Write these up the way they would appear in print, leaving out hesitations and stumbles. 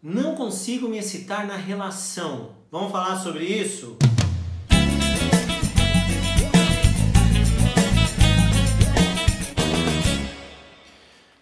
Não consigo me excitar na relação. Vamos falar sobre isso?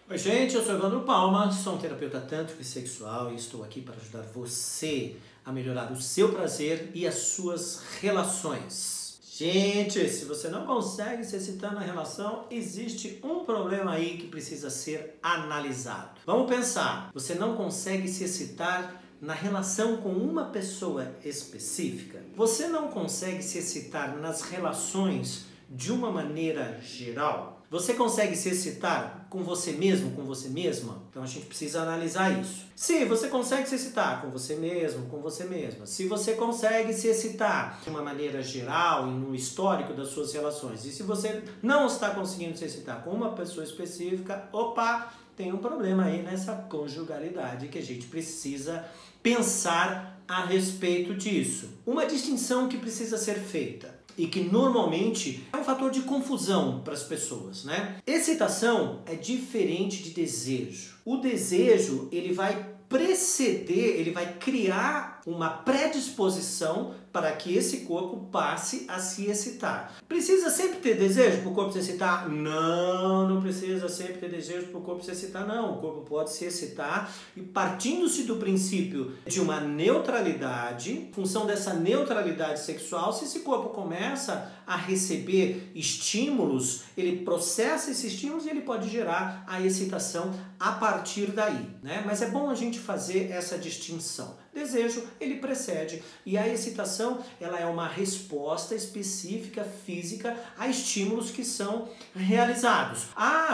Oi gente, eu sou Evandro Palma, sou um terapeuta tântrico e sexual e estou aqui para ajudar você a melhorar o seu prazer e as suas relações. Gente, se você não consegue se excitar na relação, existe um problema aí que precisa ser analisado. Vamos pensar, você não consegue se excitar na relação com uma pessoa específica? Você não consegue se excitar nas relações de uma maneira geral? Você consegue se excitar com você mesmo, com você mesma? Então a gente precisa analisar isso. Se você consegue se excitar com você mesmo, com você mesma, se você consegue se excitar de uma maneira geral e no histórico das suas relações, e se você não está conseguindo se excitar com uma pessoa específica, opa, tem um problema aí nessa conjugalidade que a gente precisa pensar a respeito disso. Uma distinção que precisa ser feita e que normalmente é um fator de confusão para as pessoas, né? Excitação é diferente de desejo. O desejo, ele vai preceder, ele vai criar uma predisposição para que esse corpo passe a se excitar. Precisa sempre ter desejo para o corpo se excitar? Não precisa sempre ter desejo para o corpo se excitar, não. O corpo pode se excitar e partindo-se do princípio de uma neutralidade, em função dessa neutralidade sexual, se esse corpo começa a receber estímulos, ele processa esses estímulos e ele pode gerar a excitação a partir daí, né? Mas é bom a gente fazer essa distinção. Desejo, ele precede, e a excitação, ela é uma resposta específica, física, a estímulos que são realizados.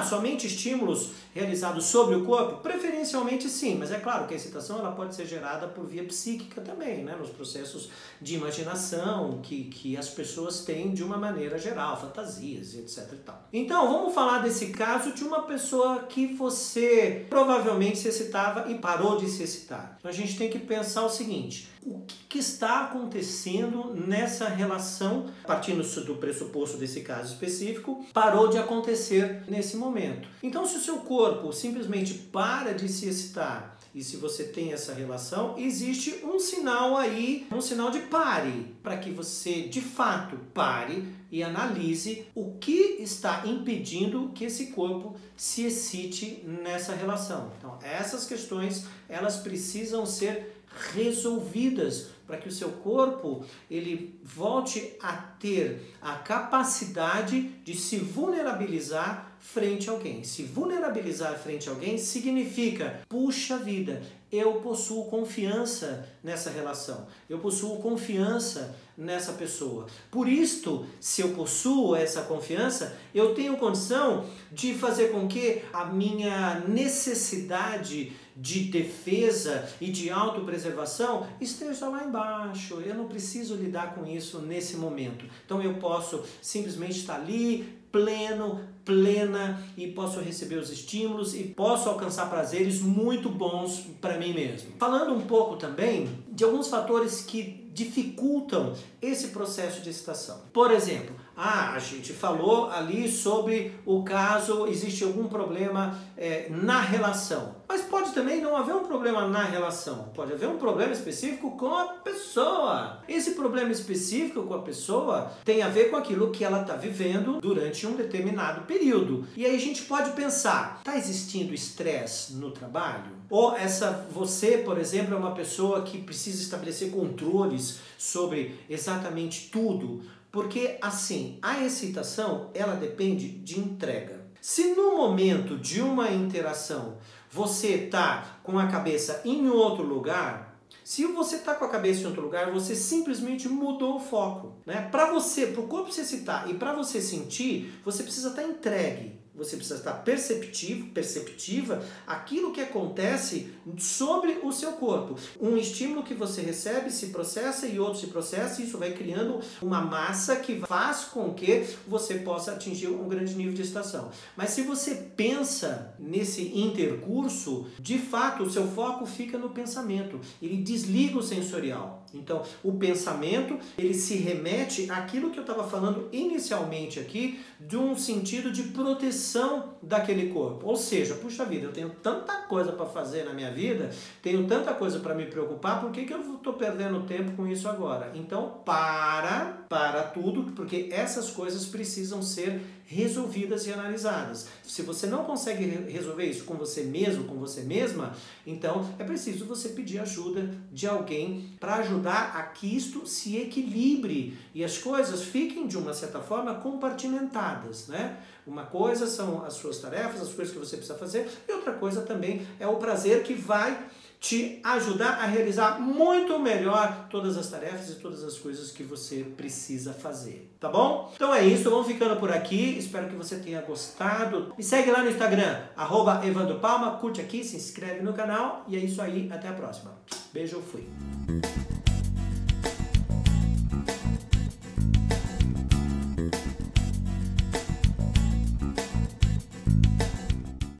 Somente estímulos realizados sobre o corpo? Preferencialmente sim, mas é claro que a excitação ela pode ser gerada por via psíquica também, né? Nos processos de imaginação que as pessoas têm de uma maneira geral, fantasias, etc e tal. Então, vamos falar desse caso de uma pessoa que você provavelmente se excitava e parou de se excitar. Então a gente tem que pensar o seguinte: o que está acontecendo nessa relação, partindo do pressuposto desse caso específico, parou de acontecer nesse momento. Então, se o seu corpo simplesmente para de se excitar, e se você tem essa relação, existe um sinal aí, um sinal de pare, para que você de fato pare e analise o que está impedindo que esse corpo se excite nessa relação. Então, essas questões, elas precisam ser resolvidas para que o seu corpo ele volte a ter a capacidade de se vulnerabilizar frente a alguém. Se vulnerabilizar frente a alguém significa, puxa vida, eu possuo confiança nessa relação, eu possuo confiança nessa pessoa. Por isto, se eu possuo essa confiança, eu tenho condição de fazer com que a minha necessidade de defesa e de autopreservação esteja lá embaixo. Eu não preciso lidar com isso nesse momento. Então eu posso simplesmente estar ali, plena, e posso receber os estímulos e posso alcançar prazeres muito bons para mim mesmo. Falando um pouco também de alguns fatores que dificultam esse processo de excitação. Por exemplo, a gente falou ali sobre o caso, existe algum problema na relação. Mas pode também não haver um problema na relação. Pode haver um problema específico com a pessoa. Esse problema específico com a pessoa tem a ver com aquilo que ela está vivendo durante um determinado período. E aí a gente pode pensar, está existindo estresse no trabalho? Ou você, por exemplo, é uma pessoa que precisa estabelecer controles sobre exatamente tudo? Porque, assim, a excitação, ela depende de entrega. Se no momento de uma interação você está com a cabeça em outro lugar, se você está com a cabeça em outro lugar, você simplesmente mudou o foco, né? Para o corpo se excitar e para você sentir, você precisa estar entregue. Você precisa estar perceptiva aquilo que acontece sobre o seu corpo. Um estímulo que você recebe se processa e outro se processa, e isso vai criando uma massa que faz com que você possa atingir um grande nível de excitação. Mas se você pensa nesse intercurso, de fato o seu foco fica no pensamento. Ele desliga o sensorial. Então, o pensamento, ele se remete àquilo que eu estava falando inicialmente aqui, de um sentido de proteção manutenção daquele corpo. Ou seja, puxa vida, eu tenho tanta coisa para fazer na minha vida, tenho tanta coisa para me preocupar, por que eu estou perdendo tempo com isso agora? Então, para tudo, porque essas coisas precisam ser resolvidas e analisadas. Se você não consegue resolver isso com você mesmo, com você mesma, então é preciso você pedir ajuda de alguém para ajudar a que isto se equilibre e as coisas fiquem, de uma certa forma, compartimentadas, né? Uma coisa são as suas tarefas, as coisas que você precisa fazer, e outra coisa também é o prazer que vai te ajudar a realizar muito melhor todas as tarefas e todas as coisas que você precisa fazer, tá bom? Então é isso, vamos ficando por aqui, espero que você tenha gostado. Me segue lá no Instagram, @evandropalma, curte aqui, se inscreve no canal, e é isso aí, até a próxima. Beijo, fui!